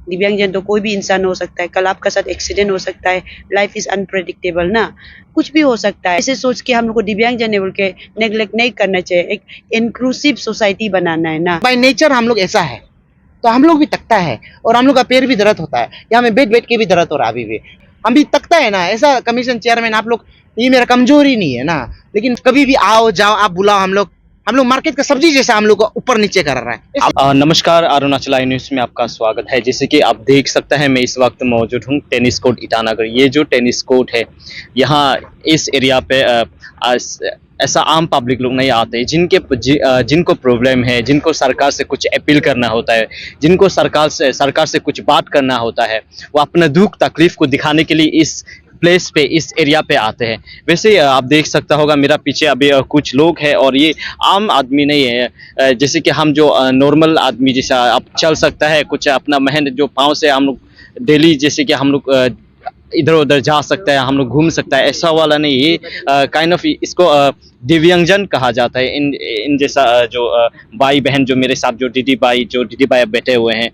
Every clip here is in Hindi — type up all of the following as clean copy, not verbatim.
दिव्यांगजन तो कोई भी इंसान हो सकता है, कल आपका साथ एक्सीडेंट हो सकता है, लाइफ इज अनप्रेडिक्टेबल ना, कुछ भी हो सकता है। ऐसे सोच के हम लोग को दिव्यांगजन है बोल के नेग्लेक्ट नहीं करना चाहिए, एक इंक्लूसिव सोसाइटी बनाना है ना। बाय नेचर हम लोग ऐसा है, तो हम लोग भी तकता है और हम लोग का पैर भी दर्द होता है, यहाँ में बैठ बैठ के भी दर्द हो रहा है अभी भी, हम भी तकता है ना। ऐसा कमीशन चेयरमैन आप लोग, ये मेरा कमजोरी नहीं है ना, लेकिन कभी भी आओ जाओ आप बुलाओ, हम लोग मार्केट का सब्जी जैसा हम लोग को ऊपर नीचे कर रहा है। नमस्कार, अरुणाचल आई न्यूज़ में आपका स्वागत है। जैसे कि आप देख सकते हैं, मैं इस वक्त मौजूद हूँ टेनिस कोर्ट ईटानगर। ये जो टेनिस कोर्ट है, यहाँ इस एरिया पे ऐसा आम पब्लिक लोग नहीं आते जिनको प्रॉब्लम है, जिनको सरकार से कुछ अपील करना होता है, जिनको सरकार से कुछ बात करना होता है, वो अपना दुख तकलीफ को दिखाने के लिए इस प्लेस पे, इस एरिया पे आते हैं। वैसे आप देख सकता होगा मेरा पीछे अभी कुछ लोग हैं, और ये आम आदमी नहीं है। जैसे कि हम जो नॉर्मल आदमी जैसा आप चल सकता है, कुछ अपना मेहनत जो पाँव से हम लोग डेली, जैसे कि हम लोग इधर उधर जा सकता है, हम लोग घूम सकता है, ऐसा वाला नहीं। ये काइंड ऑफ इसको दिव्यांगजन कहा जाता है। इन जैसा जो भाई बहन जो मेरे साथ जो दीदी भाई बैठे हुए हैं,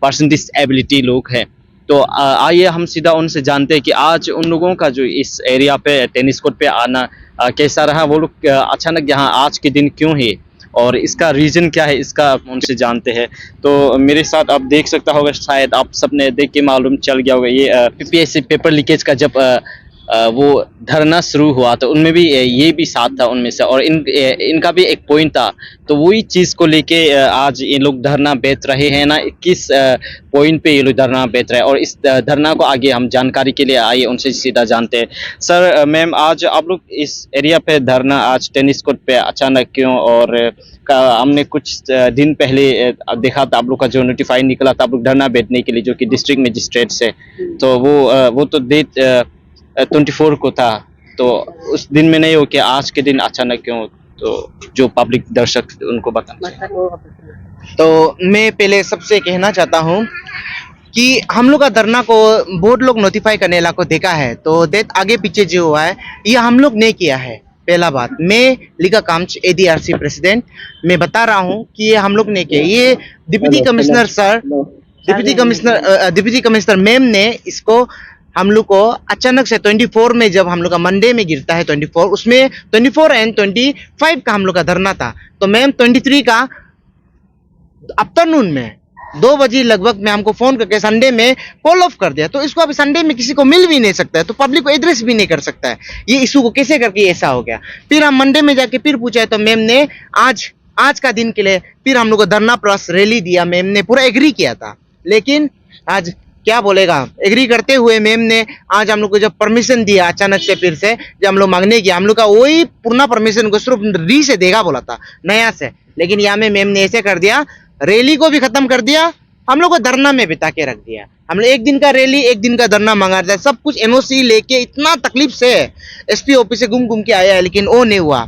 पर्सन डिसेबिलिटी लोग हैं। तो आइए हम सीधा उनसे जानते हैं कि आज उन लोगों का जो इस एरिया पे टेनिस कोर्ट पे आना कैसा रहा। वो लोग अचानक यहाँ आज के दिन क्यों है और इसका रीज़न क्या है, इसका उनसे जानते हैं। तो मेरे साथ आप देख सकता होगा, शायद आप सबने देख के मालूम चल गया होगा, ये पीपीएससी पेपर लीकेज का जब वो धरना शुरू हुआ तो उनमें भी ये भी साथ था उनमें से, और इनका भी एक पॉइंट था। तो वही चीज़ को लेके आज ये लोग धरना बेच रहे हैं ना, किस पॉइंट पे ये लोग धरना बेच रहे हैं, और इस धरना को आगे हम जानकारी के लिए आइए उनसे सीधा जानते हैं। सर, मैम, आज आप लोग इस एरिया पे धरना आज टेनिस कोर्ट पे अचानक क्यों? और हमने कुछ दिन पहले देखा था आप लोग का जो नोटिफाई निकला था आप लोग धरना बैठने के लिए, जो कि डिस्ट्रिक्ट मजिस्ट्रेट से, तो वो तो डेट 24 को था। तो उस दिन में नहीं हो कि आज के दिन अचानक क्यों? तो जो पब्लिक दर्शक उनको बताना। तो मैं पहले सबसे कहना चाहता हूँ कि हम लोग का धरना को बहुत लोग नोटिफाई करने वाला को देखा है, तो डेट आगे पीछे जो हुआ है ये हम लोग ने किया है। पहला बात, मैं लिका कामच एडीआरसी प्रेसिडेंट, मैं बता रहा हूँ कि ये हम लोग ने किया। ये डिप्टी कमिश्नर मैम ने इसको हम लोग को अचानक से 24 में, जब हम लोग का मंडे में गिरता है 24, उसमें 24 एंड 25 का हम लोग का धरना था। तो मैम 23 का आफ्टरनून में 2 बजे लगभग में हमको फोन करके संडे में कॉल ऑफ कर दिया। तो इसको अभी संडे में किसी को मिल भी नहीं सकता है, तो पब्लिक को एड्रेस भी नहीं कर सकता है, ये इशू को कैसे करके ऐसा हो गया। फिर हम मंडे में जाके फिर पूछा है, तो मैम ने आज का दिन के लिए फिर हम लोग को धरना प्लस रैली दिया। मैम ने पूरा एग्री किया था, लेकिन आज क्या बोलेगा, एग्री करते हुए मैम ने आज हम लोग को जब परमिशन दिया अचानक से, फिर से जब हम लोग मांगने गया, हम लोग का वही पुराना परमिशन को सिर्फ री से देगा बोला था, नया से, लेकिन यहाँ में मैम ने ऐसे कर दिया, रैली को भी खत्म कर दिया, हम लोग को धरना में बिता के रख दिया। हम लोग 1 दिन का रैली 1 दिन का धरना मांगा था, सब कुछ एनओसी लेके इतना तकलीफ से एसपी ऑफिस से घूम के आया है, लेकिन वो नहीं हुआ।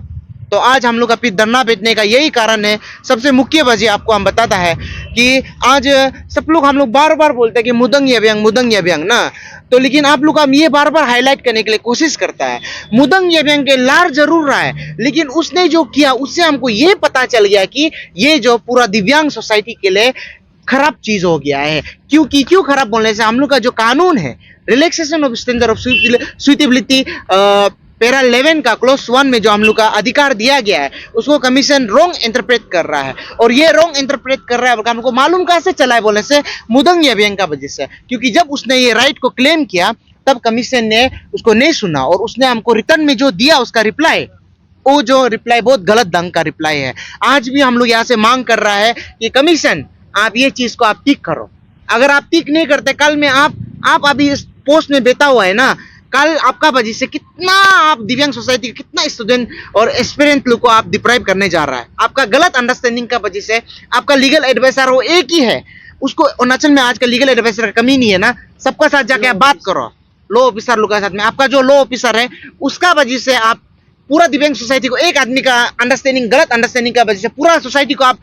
तो आज हम लोग का फिर धरना बैठने का यही कारण है। सबसे मुख्य वजह आपको हम बताता है कि आज सब लोग हम लोग बार बार बोलते हैं कि मुदंग यब्यांग ना, तो लेकिन आप लोग हम ये बार बार हाईलाइट करने के लिए कोशिश करता है, मुदंग यब्यांग के लार जरूर रहा है, लेकिन उसने जो किया उससे हमको ये पता चल गया कि ये जो पूरा दिव्यांग सोसाइटी के लिए खराब चीज हो गया है। क्यों खराब बोलने से, हम लोग का जो कानून है relaxation of standard of suitability para 11 का क्लोज 1 में जो हम लोग का अधिकार दिया गया है, उसको कमीशन रॉन्ग इंटरप्रेट कर रहा है। और ये रॉन्ग इंटरप्रेट कर रहा है हमको मालूम कहां से चला है बोलने से, मुदंग यब्यांग का वजह से। क्योंकि जब उसने ये राइट को क्लेम किया तब कमीशन ने उसको नहीं सुना, और उसने हमको रिटर्न में जो दिया उसका रिप्लाई, वो जो रिप्लाई बहुत गलत ढंग का रिप्लाई है। आज भी हम लोग यहाँ से मांग कर रहा है कि कमीशन आप ये चीज को आप ठीक करो। अगर आप ठीक नहीं करते, कल में आप अभी इस पोस्ट में बैठा हुआ है ना, कल आपका वजह से कितना आप दिव्यांग सोसाइटी के कितना स्टूडेंट और एस्पिरेंट लोग को आप डिप्राइव करने जा रहा है। आपका गलत अंडरस्टैंडिंग का वजह से आपका लीगल एडवाइजर वो एक ही है, उसको अरुणाचल में आजकल लीगल एडवाइजर का कमी नहीं है ना, सबका साथ जाके आप बात करो, लॉ ऑफिसर लोग के साथ में। आपका जो लॉ ऑफिसर है उसका वजह से आप पूरा दिव्यांग सोसाइटी को एक आदमी का अंडरस्टैंडिंग, गलत अंडरस्टैंडिंग का वजह से पूरा सोसाइटी को आप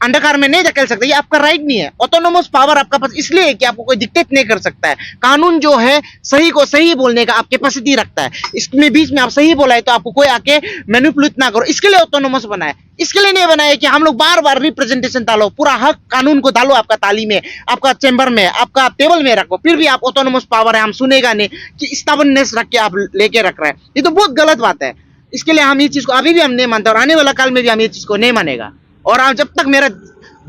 अंडरकार में नहीं धकेल सकते। ये आपका राइट नहीं है। ऑटोनोमस पावर आपका पास इसलिए है कि आपको कोई डिक्टेट नहीं कर सकता है। कानून जो है सही को सही बोलने का आप कैपेसिटी रखता है। इसमें बीच में आप सही बोला है तो आपको कोई आके मैनिपुलेट ना करो, इसके लिए ऑटोनोमस बना है। इसके लिए नहीं बनाया कि हम लोग बार बार रिप्रेजेंटेशन डालो, पूरा हक कानून को डालो आपका ताली में, आपका चैम्बर में, आपका टेबल में रखो, फिर भी आप ऑटोनोमस पावर है हम सुनेगा नहीं कि स्टबर्ननेस रख के आप लेके रख रहे हैं। ये तो बहुत गलत बात है। इसके लिए हम ये चीज को अभी भी हम नहीं मानते और आने वाला काल में भी हम ये चीज को नहीं मानेगा। और जब तक मेरा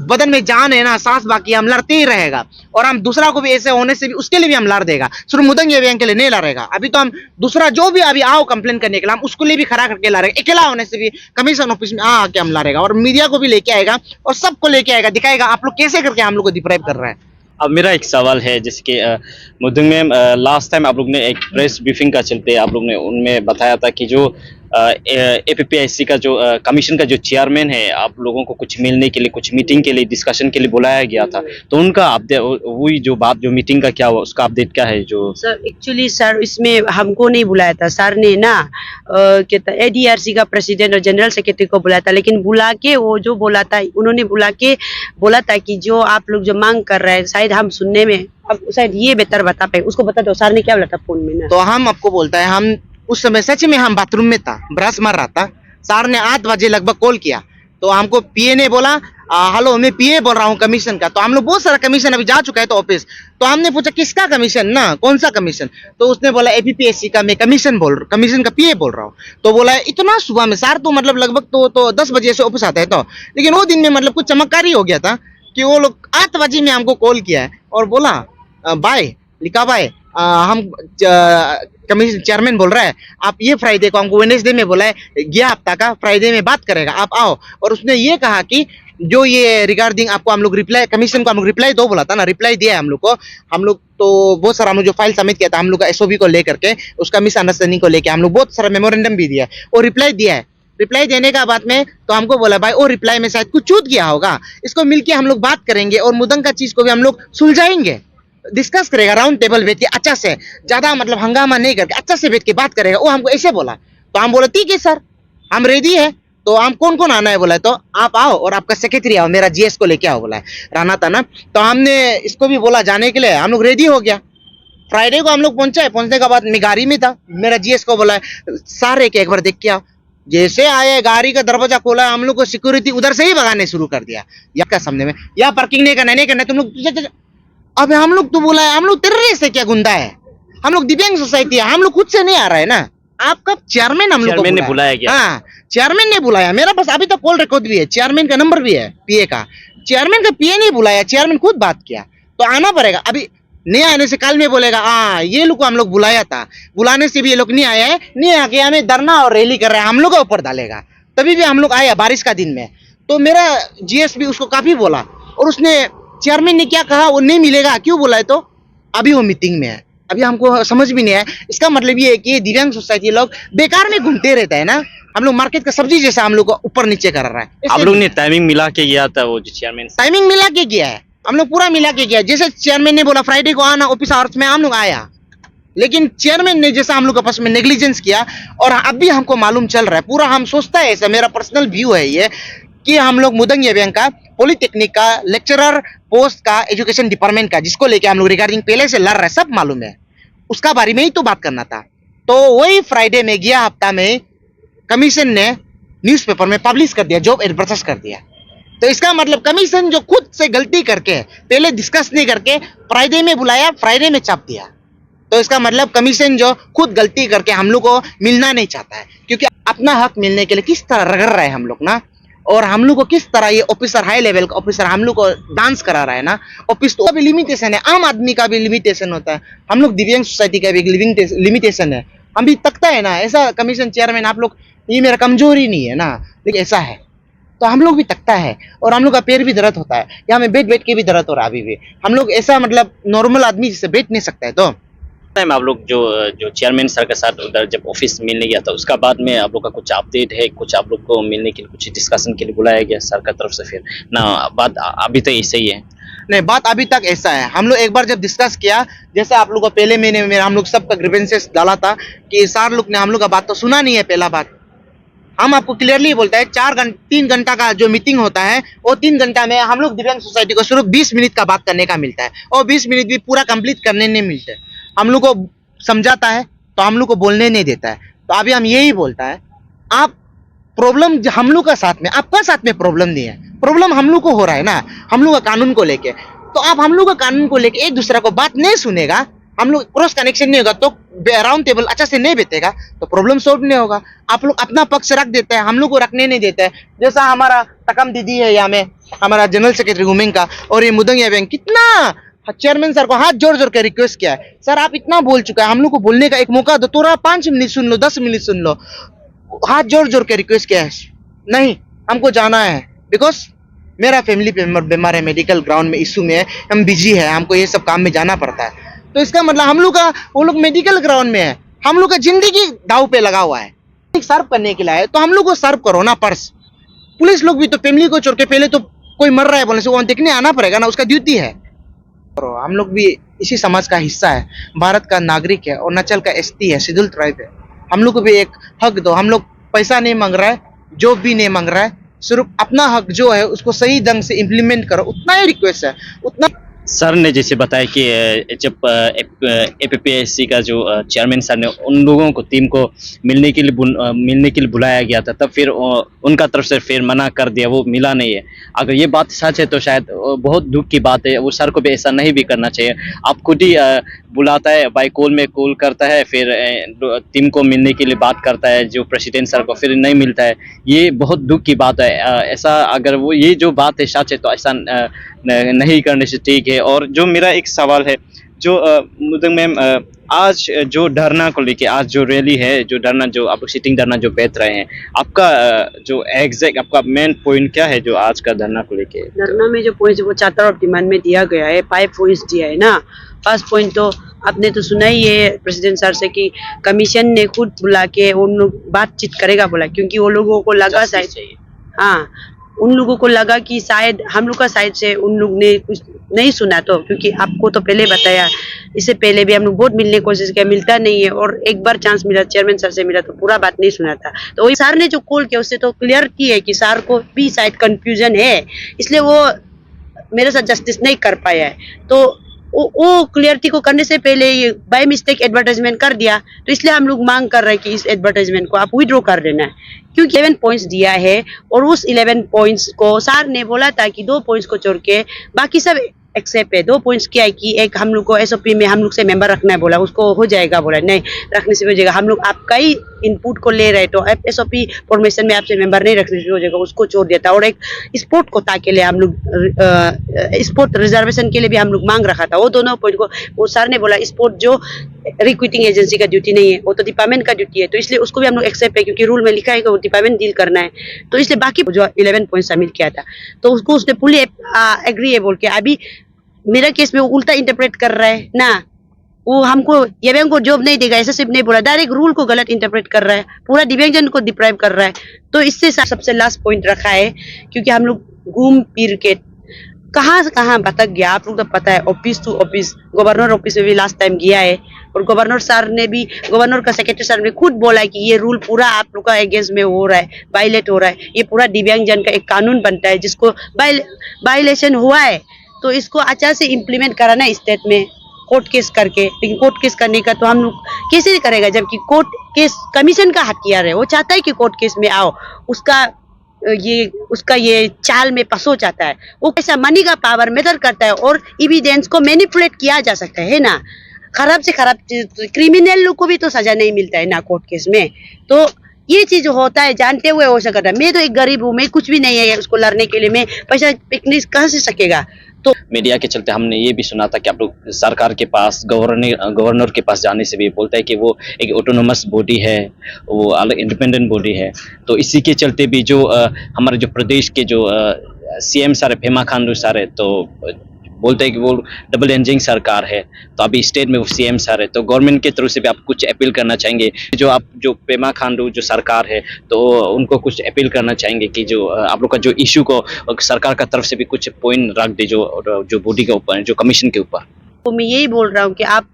बदन में जान है ना, सांस बाकी, हम लड़ते ही रहेगा। और हम दूसरा को भी ऐसे होने से भी उसके लिए भी हम लड़ देगा। सिर्फ मुदंग एवियंग के लिए नहीं लड़ेगा। अभी तो हम दूसरा जो भी अभी आओ कंप्लेन करने के लिए, हम उसके लिए भी खड़ा करके लड़ेगा। अकेला होने से भी कमीशन ऑफिस में आके हम लड़ेगा और मीडिया को भी लेके आएगा और सबको लेके आएगा, दिखाएगा आप लोग कैसे करके हम लोग को डिप्राइव कर रहा है। अब मेरा एक सवाल है, जैसे कि मुदंग मैम, लास्ट टाइम आप लोग ने एक प्रेस ब्रीफिंग का चलते आप लोग ने उनमें बताया था कि जो APPIC का जो कमीशन का जो चेयरमैन है, आप लोगों को कुछ मिलने के लिए, कुछ मीटिंग के लिए, डिस्कशन के लिए बुलाया गया था। तो उनका अपडेट, वही जो बात, जो मीटिंग का क्या हुआ, उसका अपडेट क्या है? जो सर एक्चुअली सर इसमें हमको नहीं बुलाया था। सर ने ना कहता ADRC का प्रेसिडेंट और जनरल सेक्रेटरी को बुलाया था, लेकिन बुला के वो जो बोला था, उन्होंने बुला के बोला था कि जो आप लोग जो मांग कर रहे हैं शायद हम सुनने में, अब शायद ये बेहतर बता पाए। उसको बता दो सर ने क्या बोला था फोन में ना। तो हम आपको बोलता है, हम उस समय सच में हम बाथरूम में था, ब्रश मार रहा था। सर ने 8 बजे लगभग कॉल किया तो हमको PA ने बोला हेलो मैं PA बोल रहा हूँ कमीशन का। तो हम लोग बहुत सारा कमीशन अभी जा चुका है तो ऑफिस। तो हमने पूछा किसका कमीशन ना, कौन सा कमीशन? तो उसने बोला APPIC का मैं कमीशन का PA बोल रहा हूँ। तो बोला इतना सुबह में सर, तो मतलब लगभग तो 10 बजे से ऑफिस आता है। तो लेकिन वो दिन में मतलब कुछ चमत्कारी हो गया था कि वो लोग 8 बजे में हमको कॉल किया है और बोला बाय लिखा भाई, हम कमीशन चेयरमैन बोल रहा है आप ये फ्राइडे को, हमको वेडनेसडे में बोला है, गया हफ्ता का फ्राइडे में बात करेगा, आप आओ। और उसने ये कहा कि जो ये रिगार्डिंग आपको हम लोग रिप्लाई, कमीशन को हम लोग रिप्लाई दो बोला था ना, रिप्लाई दिया है हम लोग को। हम लोग तो बहुत सारा हम लोग जो फाइल सबमिट किया था हम लोग का SOB को लेकर के, उसका मिसअंडरस्टैंडिंग को लेकर हम लोग बहुत सारा मेमोरेंडम भी दिया है और रिप्लाई दिया है। रिप्लाई देने का बाद में तो हमको बोला भाई वो रिप्लाई में शायद कुछ छूट गया होगा, इसको मिलके हम लोग बात करेंगे और मुदंग का चीज को भी हम लोग सुलझाएंगे, डिस्कस करेगा राउंड टेबल बैठ के अच्छा से, ज्यादा मतलब हंगामा नहीं करके अच्छा से बैठ के बात करेगा। वो हमको ऐसे बोला। तो हम बोला ठीक है सर हम रेडी है। तो हम कौन कौन आना है बोला है, तो आप आओ और आपका सेक्रेटरी आओ, मेरा GS को लेके आओ बोला है, राना था ना। तो हमने इसको भी बोला जाने के लिए, हम लोग रेडी हो गया। फ्राइडे को हम लोग पहुंचे, पहुंचने के बाद मैं गाड़ी में था, मेरा GS को बोला है सर एक बार देख के आओ। जैसे आए गाड़ी का दरवाजा खोला, हम लोग को सिक्योरिटी उधर से ही भगाने शुरू कर दिया। या सामने में या पार्किंग नहीं करना तुम लोग। अब हम लोग तो बोला है हम लोग टेररिस्ट है क्या, गुंडा है, हम लोग दिव्यांग सोसाइटी है, हम लोग खुद से नहीं आ रहा है ना। आपका चेयरमैन हम लोग ने बुलाया गया। हाँ चेयरमैन ने बुलाया, मेरा पास अभी तक कॉल रिकॉर्ड भी है, चेयरमैन का नंबर भी है PA का। चेयरमैन का PA नहीं बुलाया, चेयरमैन खुद बात किया। तो आना पड़ेगा। अभी नहीं आने से कल में बोलेगा ये लोग को हम लोग बुलाया था, बुलाने से भी ये लोग नहीं आया है, नहीं आके हमें धरना और रैली कर रहा है, हम लोग का ऊपर डालेगा। तभी भी हम लोग आया बारिश का दिन में। तो मेरा GS भी उसको काफी बोला और उसने, चेयरमैन ने क्या कहा वो नहीं मिलेगा, क्यों बोला है? तो अभी वो मीटिंग में है, अभी हमको समझ भी नहीं आया। इसका मतलब ये है कि दिव्यांग सोसाइटी लोग बेकार में घूमते रहता है ना, हम लोग मार्केट का सब्जी जैसा हम लोग को ऊपर नीचे कर रहा है। आप लोग ने टाइमिंग मिला के गया था, वो जो चेयरमैन टाइमिंग मिला के गया है, हम लोग पूरा मिला के गया। जैसे चेयरमैन ने बोला फ्राइडे को आना ऑफिस आवर्स में, हम लोग आया। लेकिन चेयरमैन ने जैसा हम लोग आपस में नेग्लिजेंस किया और अभी हमको मालूम चल रहा है पूरा, हम सोचता है ऐसा, मेरा पर्सनल व्यू है ये कि हम लोग मुदंग एवियंग का पॉलिटेक्निक का लेक्चरर पोस्ट का एजुकेशन डिपार्टमेंट का, जिसको लेके हम लोग रिगार्डिंग पहले से लड़ रहे हैं, सब मालूम है, उसका बारे में ही तो बात करना था। तो वही फ्राइडे में गया हफ्ता में कमीशन ने न्यूज़पेपर में पब्लिश कर दिया, जॉब एडवर्टाइज कर दिया। तो इसका मतलब कमीशन जो खुद से गलती करके पहले डिस्कस नहीं करके फ्राइडे में बुलाया, फ्राइडे में छाप दिया। तो इसका मतलब कमीशन जो खुद गलती करके हम लोग को मिलना नहीं चाहता है, क्योंकि अपना हक मिलने के लिए किस तरह रगड़ रहा है हम लोग ना, और हम लोग को किस तरह ये ऑफिसर, हाई लेवल का ऑफिसर हम लोग को डांस करा रहा है ना। ऑफिस तो भी लिमिटेशन है, आम आदमी का भी लिमिटेशन होता है, हम लोग दिव्यांग सोसाइटी का भी एक लिमिटेशन है। हम भी तकता है ना ऐसा कमीशन चेयरमैन, आप लोग ये मेरा कमजोरी नहीं है ना, लेकिन ऐसा है तो हम लोग भी तकता है और हम लोग का पैर भी दर्द होता है, या हमें बैठ के भी दर्द हो रहा है। अभी भी हम लोग ऐसा मतलब नॉर्मल आदमी जिससे बैठ नहीं सकता है। तो टाइम आप लोग जो चेयरमैन सर के साथ उधर जब ऑफिस मिलने गया था, उसका बाद में आप लोग का कुछ अपडेट है, कुछ आप लोग को मिलने के लिए, कुछ डिस्कशन के लिए बुलाया गया सर का तरफ से? फिर ना बात अभी तो ऐसे ही है? नहीं, बात अभी तक ऐसा है, हम लोग एक बार जब डिस्कस किया, जैसे आप लोग को पहले महीने में हम लोग सबका ग्रीवेंसेस डाला था कि सर लोग ने हम लोग का बात तो सुना नहीं है, पहला बात। हम आपको क्लियरली बोलता है 3 घंटा का जो मीटिंग होता है वो 3 घंटा में हम लोग दिव्यांग सोसाइटी को सिर्फ 20 मिनट का बात करने का मिलता है और 20 मिनट भी पूरा कंप्लीट करने नहीं मिलते। हम लोग को समझाता है तो हम लोग को बोलने नहीं देता है। तो अभी हम यही बोलता है, आप प्रॉब्लम हम लोग का साथ में, आपका साथ में प्रॉब्लम नहीं है, प्रॉब्लम हम लोग को हो रहा है ना, हम लोग का कानून को लेके। तो आप हम लोग का कानून को लेके एक दूसरे को बात नहीं सुनेगा, हम लोग क्रॉस कनेक्शन नहीं होगा, तो राउंड टेबल अच्छा से नहीं बैठेगा तो प्रॉब्लम सॉल्व नहीं होगा। आप लोग अपना पक्ष रख देते हैं, हम लोग को रखने नहीं देते हैं। जैसा हमारा तकम दीदी है यहाँ में, हमारा जनरल सेक्रेटरी वुमेन का, और ये मुदंगिया बैंक, कितना चेयरमैन सर को हाथ जोड़ जोड़ के रिक्वेस्ट किया है, सर आप इतना बोल चुका है, हम लोग को बोलने का एक मौका दो, थोड़ा 5 मिनट सुन लो, 10 मिनट सुन लो। हाथ जोड़ जोड़ के रिक्वेस्ट किया है, नहीं हमको जाना है, बिकॉज मेरा फैमिली बीमार है, मेडिकल ग्राउंड में इशू में है, हम बिजी है, हमको ये सब काम में जाना पड़ता है। तो इसका मतलब हम लोग का, वो लोग मेडिकल ग्राउंड में है, हम लोग का जिंदगी दाव पे लगा हुआ है, सर्व करने के लिए है, तो हम लोग को सर्व करो ना। पर्स पुलिस लोग भी तो फैमिली को छोड़ के, पहले तो कोई मर रहा है बोलने से वो देखने आना पड़ेगा ना, उसका ड्यूटी है। हम लोग भी इसी समाज का हिस्सा है, भारत का नागरिक है, अरुणाचल का एसटी है, शेड्यूल ट्राइब है, हम लोग को भी एक हक दो। हम लोग पैसा नहीं मांग रहा है, जॉब भी नहीं मांग रहा है, सिर्फ अपना हक जो है उसको सही ढंग से इम्प्लीमेंट करो, उतना ही रिक्वेस्ट है। उतना सर ने जैसे बताया कि जब एपीपीएससी का जो चेयरमैन सर ने उन लोगों को, टीम को मिलने के लिए बुलाया गया था, तब फिर उनका तरफ से फिर मना कर दिया, वो मिला नहीं है। अगर ये बात सच है तो शायद बहुत दुख की बात है, वो सर को भी ऐसा नहीं भी करना चाहिए। आप खुद ही बुलाता है, बाई कॉल में कॉल करता है, फिर टीम को मिलने के लिए बात करता है जो प्रेसिडेंट सर को, फिर नहीं मिलता है। ये बहुत दुख की बात है। ऐसा अगर वो ये जो बात है सच है तो ऐसा नहीं करने से ठीक है। और जो मेरा एक सवाल है, जो मुदंग मैम, आज जो धरना को लेके, आज जो रैली है, जो धरना, जो आप सिटिंग धरना जो बैठ रहे हैं, आपका जो एग्जैक्ट आपका मेन पॉइंट क्या है जो आज का धरना को लेके? धरना में जो पॉइंट वो चार्टर ऑफ डिमांड में दिया गया है, 5 पॉइंट्स दिया है ना। फर्स्ट पॉइंट तो आपने तो सुना ही है प्रेसिडेंट सर से कि कमीशन ने खुद बुला के उन लोग बातचीत करेगा बोला, क्योंकि वो लोगों को लगा शायद, हाँ उन लोगों को लगा कि शायद हम लोग का साइड से उन लोग ने कुछ नहीं सुना, तो क्योंकि आपको तो पहले बताया, इससे पहले भी हम लोग बहुत मिलने की कोशिश किया, मिलता नहीं है, और एक बार चांस मिला, चेयरमैन सर से मिला तो पूरा बात नहीं सुना था। तो वही सर ने जो कॉल किया उससे तो क्लियर की है कि सर को भी शायद कंफ्यूजन है, इसलिए वो मेरे साथ जस्टिस नहीं कर पाया है। तो वो क्लियरिटी को करने से पहले ये बाय मिस्टेक एडवर्टाइजमेंट कर दिया, तो इसलिए हम लोग मांग कर रहे हैं कि इस एडवर्टाइजमेंट को आप विड्रॉ कर देना है, क्योंकि 11 पॉइंट्स दिया है और उस 11 पॉइंट्स को सर ने बोला था कि 2 पॉइंट्स को छोड़ के बाकी सब एक्सेप्ट है। 2 पॉइंट्स क्या है कि एक हम लोग को एसओपी में हम लोग से मेंबर रखना है बोला, उसको हो जाएगा बोला, नहीं रखने से हो जाएगा, हम लोग आपका ही इनपुट को ले रहे, तो एसओपी फॉर्मेशन में आपसे मेंबर नहीं रखने से हो जाएगा, उसको छोड़ देता। और एक स्पोर्ट कोटा के लिए हम लोग, स्पोर्ट रिजर्वेशन के लिए भी हम लोग मांग रखा था, वो दोनों पॉइंट को वो सर ने बोला स्पोर्ट जो रिक्रूटिंग एजेंसी का ड्यूटी नहीं है, वो तो डिपार्टमेंट का ड्यूटी है, तो इसलिए उसको भी हम लोग एक्सेप्ट है, क्योंकि रूल में लिखा है कि वो डिपार्टमेंट डील करना है। तो इसलिए बाकी जो 11 पॉइंट सबमिट किया था तो उसको उसने पूरी एग्री है बोल के, अभी मेरा केस में वो उल्टा इंटरप्रेट कर रहा है ना, वो हमको दिव्यांग को जॉब नहीं देगा ऐसा सिर्फ नहीं बोला, डायरेक्ट रूल को गलत इंटरप्रेट कर रहा है, पूरा दिव्यांगजन को डिप्राइव कर रहा है। तो इससे सबसे लास्ट पॉइंट रखा है, क्योंकि हम लोग घूम फिर के कहाँ से कहाँ भटक गया, आप लोग तो पता है, office to office, governor office में भी लास्ट टाइम गया है, और गवर्नर सर ने भी, गवर्नर का सेक्रेटरी सर ने खुद बोला है कि ये रूल पूरा आप लोग का अगेंस्ट में हो रहा है, वायलेट हो रहा है, ये पूरा दिव्यांगजन का एक कानून बनता है जिसको वायलेशन हुआ है, तो इसको अच्छा से इम्प्लीमेंट कराना स्टेट में कोर्ट केस करके। लेकिन कोर्ट केस करने का तो हम लोग कैसे करेगा, जबकि कोर्ट केस कमीशन का हथियार है, वो चाहता है कि कोर्ट केस में आओ, उसका ये चाल में फंसो चाहता है, वो कैसा मनी का पावर मैटर करता है, और एविडेंस को मैनिपुलेट किया जा सकता है ना, खराब से खराब क्रिमिनल लोग को भी तो सजा नहीं मिलता है ना कोर्ट केस में। तो ये चीज होता है, जानते हुए हो सकता है। मैं तो एक गरीब हूँ, मैं कुछ भी नहीं है उसको लड़ने के लिए, मैं पैसा पिकनिक कहाँ से सकेगा। तो मीडिया के चलते हमने ये भी सुना था कि आप लोग सरकार के पास, गवर्नर के पास जाने से भी बोलता है कि वो एक ऑटोनोमस बॉडी है, वो अलग इंडिपेंडेंट बॉडी है। तो इसी के चलते भी जो हमारे जो प्रदेश के जो सीएम सर है, पेमा खांडू सर है, तो बोलते हैं कि वो डबल इंजन सरकार है, तो अभी स्टेट में वो सीएम सर है, तो गवर्नमेंट की तरफ से भी आप कुछ अपील करना चाहेंगे? जो पेमा खांडू जो सरकार है, तो उनको कुछ अपील करना चाहेंगे कि जो आप लोग का जो इशू को सरकार का तरफ से भी कुछ पॉइंट रख दे, जो बॉडी के ऊपर, जो कमीशन के ऊपर। मैं यही बोल रहा हूँ कि आप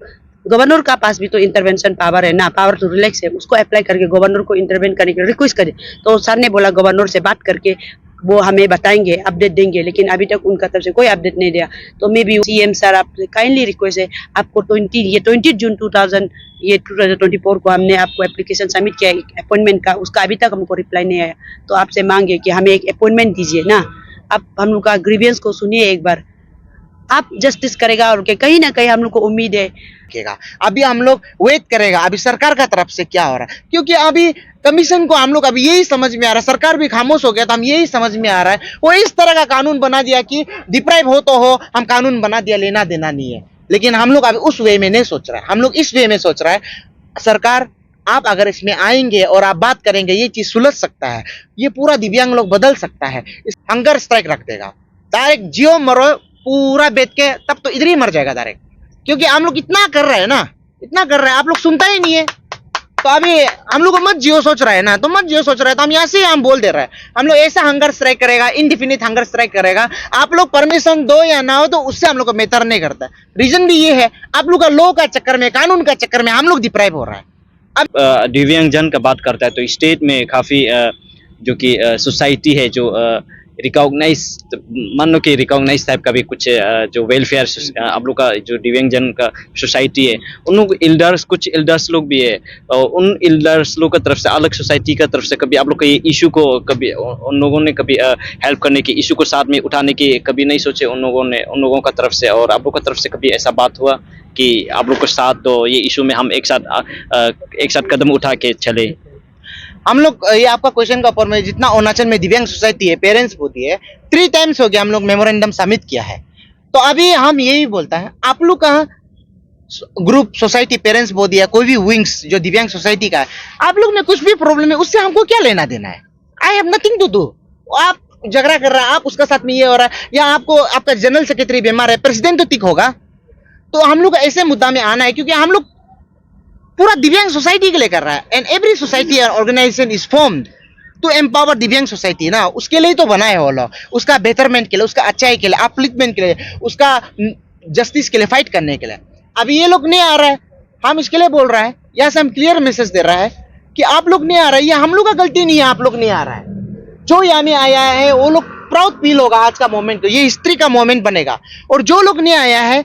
गवर्नर का पास भी तो इंटरवेंशन पावर है ना, पावर तो रिलैक्स है, उसको अप्लाई करके गवर्नर को इंटरवेंट करने के लिए रिक्वेस्ट करे। तो सर ने बोला गवर्नर से बात करके वो हमें बताएंगे, अपडेट देंगे, लेकिन अभी तक उनका तरफ से कोई अपडेट नहीं दिया। तो मे बी सीएम सर आप काइंडली रिक्वेस्ट है, आपको 20 जून 2024 को हमने आपको एप्लीकेशन सबमिट किया अपॉइंटमेंट का, उसका अभी तक हमको रिप्लाई नहीं आया। तो आपसे मांगे कि हमें एक अपॉइंटमेंट दीजिए ना, आप हम लोग का ग्रीवियंस को सुनिए एक बार, आप जस्टिस करेगा और के कहीं ना कहीं हम लोग को उम्मीद है। अभी हम लोग वेट करेगा अभी सरकार का तरफ से क्या हो रहा है, क्योंकि अभी कमीशन को हम लोग अभी यही समझ में आ रहा है, सरकार भी खामोश हो गया, तो हम यही समझ में आ रहा है वो इस तरह का कानून बना दिया कि डिप्राइव हो तो हो, हम कानून बना दिया, लेना देना नहीं है। लेकिन हम लोग अभी उस वे में नहीं सोच रहा है, हम लोग इस वे में सोच रहा है सरकार आप अगर इसमें आएंगे और आप बात करेंगे ये चीज सुलझ सकता है, ये पूरा दिव्यांग लोग बदल सकता है। इस हंगर स्ट्राइक रख देगा, डायरेक्ट जियो मरो पूरा बेच के, तब तो इधर ही मर जाएगा डायरेक्ट, क्योंकि हम लोग इतना कर रहे हैं ना, इतना कर रहे हैं, आप लोग सुनता ही नहीं है। तो अभी हम लोग को मत जियो सोच रहा है ना, तो मत जियो सोच रहा है, तो हम यहाँ से हम बोल दे रहे हैं हम लोग ऐसा हंगर स्ट्राइक करेगा, इनडिफिनिट हंगर स्ट्राइक करेगा। आप लोग परमिशन दो या ना हो तो उससे हम लोग को मैटर नहीं करता है। रीजन भी ये है आप लोग का लॉ का चक्कर में, कानून का चक्कर में हम लोग डिप्राइव हो रहा है। दिव्यांग जन का बात करता है तो स्टेट में काफ़ी जो कि सोसाइटी है जो रिकॉग्नाइज, मान लो कि रिकॉग्नाइज टाइप का भी कुछ जो वेलफेयर आप लोग का जो दिव्यांग जन का सोसाइटी है, उन लोग एल्डर्स, कुछ एल्डर्स लोग भी है, और उन एल्डर्स लोग की तरफ से, अलग सोसाइटी का तरफ से कभी आप लोग का ये इशू को कभी उन लोगों ने कभी हेल्प करने की, इशू को साथ में उठाने की कभी नहीं सोचे उन लोगों का तरफ से, और आप लोग का तरफ से कभी ऐसा बात हुआ कि आप लोग को साथ दो ये इशू में हम एक साथ कदम उठा के चले? हम लोग ये आपका क्वेश्चन का ऊपर में जितना अरुणाचल में दिव्यांग सोसाइटी है, पेरेंट्स होती है, 3 टाइम्स हो गया हम लोग मेमोरेंडम सबमिट किया है। तो अभी हम यही बोलता है आप लोग का ग्रुप सोसाइटी पेरेंट्स बोर्ड या कोई भी विंग्स जो दिव्यांग सोसाइटी का है, आप लोग में कुछ भी प्रॉब्लम है उससे हमको क्या लेना देना है? I have nothing to do. आप झगड़ा कर रहा है, आप उसका साथ में ये हो रहा है, या आपको आपका जनरल सेक्रेटरी बीमार है, प्रेसिडेंट तो ठीक होगा। तो हम लोग ऐसे मुद्दा में आना है क्योंकि हम लोग पूरा दिव्यांग सोसाइटी के लिए कर रहा है, and every society organization is formed to empower divyang society ना, उसके लिए तो बना है वो लॉ, उसका बेहतरमेंट के लिए, उसका अच्छाई के लिए, अपलिफ्टमेंट के लिए, उसका जस्टिस के लिए फाइट करने के लिए। अभी ये लोग नहीं आ रहा है, हम इसके लिए बोल रहा है, यहाँ से हम क्लियर मैसेज दे रहा है कि आप लोग नहीं आ रहा है, ये हम लोग का गलती नहीं है, आप लोग नहीं आ रहा है। जो यहाँ में आया है वो लोग प्राउड फील होगा आज का मोमेंट को, ये हिस्ट्री का मोमेंट बनेगा। और जो लोग नहीं आया है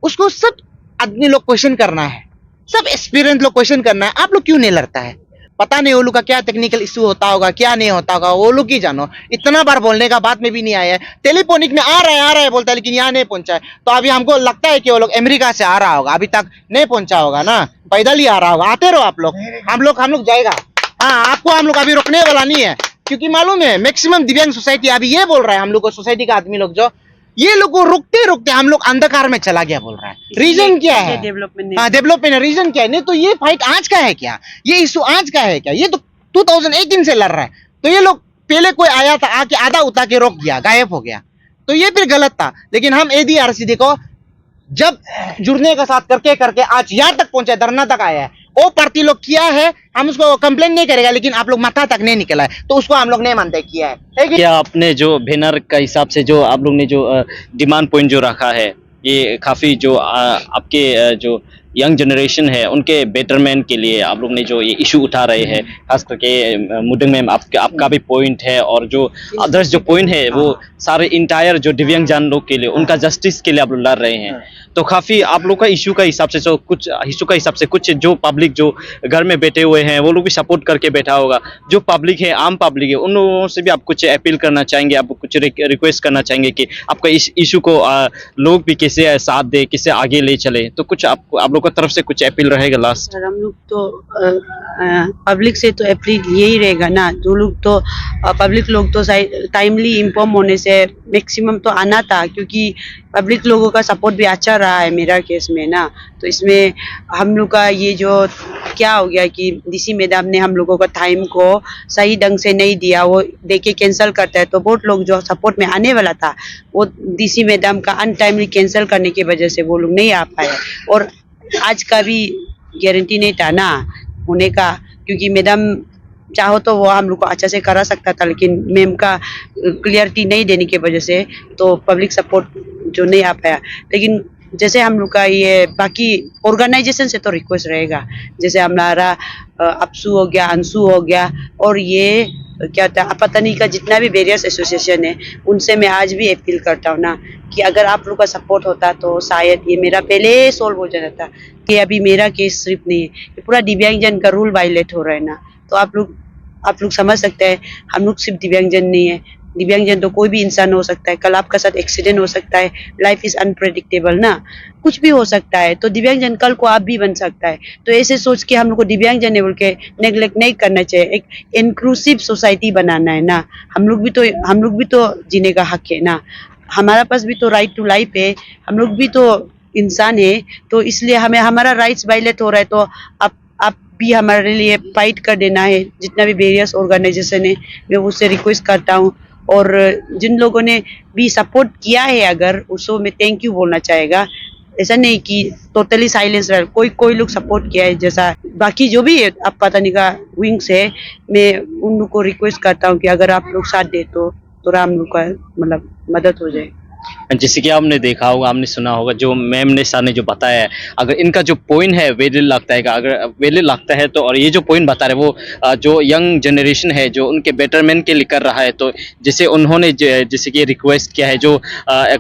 उसको सब आदमी लोग क्वेश्चन करना है, सब एक्सपीरियंस लोग क्वेश्चन करना है, आप लोग क्यों नहीं लड़ता है? पता नहीं वो लोग का क्या टेक्निकल इशू होता होगा, क्या नहीं होता होगा, वो लोग ही जानो। इतना बार बोलने का बात में भी नहीं आया है, टेलीफोनिक में आ रहा है बोलता है, लेकिन यहाँ नहीं पहुंचा है। तो अभी हमको लगता है कि वो लोग अमेरिका से आ रहा होगा, अभी तक नहीं पहुंचा होगा ना, पैदल ही आ रहा होगा। आते रहो आप लोग, हम लोग जाएगा। हाँ, आपको हम लोग अभी रोकने वाला नहीं है, क्योंकि मालूम है मैक्सिमम दिव्यांग सोसाइटी अभी ये बोल रहा है, हम लोग को सोसाइटी का आदमी लोग जो ये लोग को रुकते रुकते हम लोग अंधकार में चला गया बोल रहा है। रीजन क्या है? डेवलपमेंट। हाँ, डेवलपमेंट है, रीजन क्या है? नहीं तो ये फाइट आज का है क्या? ये इशू आज का है क्या? ये तो 2018 से लड़ रहा है। तो ये लोग पहले कोई आया था, आके आधा उतार के रोक दिया, गायब हो गया, तो ये फिर गलत था। लेकिन हम ADRC को जब जुड़ने का साथ करके करके आज यहाँ तक पहुंचा, धरना तक आया है, वो पार्टी लोग किया है, हम उसको कंप्लेन नहीं करेगा, लेकिन आप लोग माथा तक नहीं निकला है, तो उसको हम लोग नहीं मानते किया है। क्या आपने जो बैनर का हिसाब से जो आप लोग ने जो डिमांड पॉइंट जो रखा है, ये काफ़ी जो आपके जो यंग जनरेशन है उनके बेटरमेंट के लिए आप लोग ने जो ये इशू उठा रहे हैं, खास करके मुडंग मैम आपका भी पॉइंट है, और जो अदर्स जो पॉइंट है वो सारे इंटायर जो दिव्यांग जन लोग के लिए उनका जस्टिस के लिए आप लोग लड़ रहे हैं। तो काफ़ी आप लोग का इशू का हिसाब से, जो कुछ इशू का हिसाब से कुछ जो पब्लिक जो घर में बैठे हुए हैं वो लोग भी सपोर्ट करके बैठा होगा, जो पब्लिक है, आम पब्लिक है, उन लोगों से भी आप कुछ अपील करना चाहेंगे, आप कुछ रिक्वेस्ट करना चाहेंगे कि आपका इस इशू को लोग भी कैसे साथ दे, कैसे आगे ले चले? तो कुछ आप लोग की तरफ से कुछ अपील रहेगा लास्ट? सर, हम लोग तो पब्लिक से तो अपील यही रहेगा ना, जो लोग तो पब्लिक लोग तो टाइमली इन्फॉर्म होने से मैक्सिमम तो आना था, क्योंकि पब्लिक लोगों का सपोर्ट भी अच्छा रहा है मेरा केस में ना। तो इसमें हम लोग का ये जो क्या हो गया कि डीसी मैडम ने हम लोगों का टाइम को सही ढंग से नहीं दिया, वो देके कैंसिल करता है, तो बहुत लोग जो सपोर्ट में आने वाला था वो डीसी मैडम का अनटाइमली कैंसिल करने की वजह से वो लोग नहीं आ पाए। और आज का भी गारंटी नहीं था ना होने का, क्योंकि मैडम चाहो तो वो हम लोग को अच्छा से करा सकता था, लेकिन मैम का क्लियरिटी नहीं देने की वजह से तो पब्लिक सपोर्ट जो नहीं आ पाया। लेकिन जैसे हम लोग का ये बाकी ऑर्गेनाइजेशन से तो रिक्वेस्ट रहेगा, जैसे हमारा अपसू हो गया, अंशु हो गया, और ये क्या था अपतनी का जितना भी वेरियस एसोसिएशन है, उनसे मैं आज भी अपील करता हूँ ना कि अगर आप लोग का सपोर्ट होता तो शायद ये मेरा पहले सॉल्व हो जाता था। कि अभी मेरा केस सिर्फ नहीं है, ये पूरा दिव्यांगजन का रूल वायलेट हो रहा है ना। तो आप लोग समझ सकते हैं, हम लोग सिर्फ दिव्यांगजन नहीं है, दिव्यांगजन तो कोई भी इंसान हो सकता है। कल आपका साथ एक्सीडेंट हो सकता है, लाइफ इज अनप्रेडिक्टेबल ना, कुछ भी हो सकता है। तो दिव्यांगजन कल को आप भी बन सकता है। तो ऐसे सोच के हम लोग को दिव्यांगजन है बोल के नेग्लेक्ट नहीं करना चाहिए। एक इंक्लूसिव सोसाइटी बनाना है ना। हम लोग भी तो जीने का हक है ना, हमारा पास भी तो राइट टू लाइफ है, हम लोग भी तो इंसान है। तो इसलिए हमें हमारा राइट्स वायलेट हो रहा है, तो आप भी हमारे लिए फाइट कर देना है। जितना भी वेरियस ऑर्गेनाइजेशन है, मैं उससे रिक्वेस्ट करता हूँ। और जिन लोगों ने भी सपोर्ट किया है, अगर उसको मैं थैंक यू बोलना चाहेगा। ऐसा नहीं कि टोटली साइलेंस रहा, कोई लोग सपोर्ट किया है। जैसा बाकी जो भी है आप पता नहीं का विंग्स है, मैं उन लोग को रिक्वेस्ट करता हूँ कि अगर आप लोग साथ दे तो थोड़ा हम लोग का मतलब मदद हो जाए। जैसे कि आपने देखा होगा, आपने सुना होगा जो मैम ने सर ने जो बताया है, अगर इनका जो पॉइंट है वैलिड लगता है, अगर वैलिड लगता है तो, और ये जो पॉइंट बता रहे वो जो यंग जनरेशन है जो उनके बेटरमेंट के लिए कर रहा है, तो जैसे उन्होंने जैसे कि रिक्वेस्ट किया है जो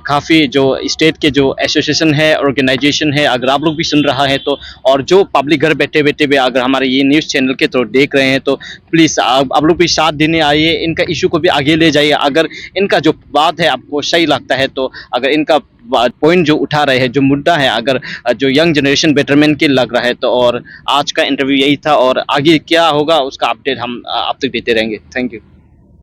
काफ़ी जो स्टेट के जो एसोसिएशन है, ऑर्गेनाइजेशन है, अगर आप लोग भी सुन रहा है तो, और जो पब्लिक घर बैठे बैठे भी अगर हमारे ये न्यूज़ चैनल के थ्रू देख रहे हैं, तो प्लीज़ आप लोग भी साथ देने आइए, इनका इशू को भी आगे ले जाइए। अगर इनका जो बात है आपको सही लगता है, तो अगर इनका पॉइंट जो उठा रहे हैं, जो मुद्दा है, अगर जो यंग जनरेशन बेटरमेंट के लग रहा है, तो और आज का इंटरव्यू यही था, और आगे क्या होगा उसका अपडेट हम आप तक देते रहेंगे। Thank you.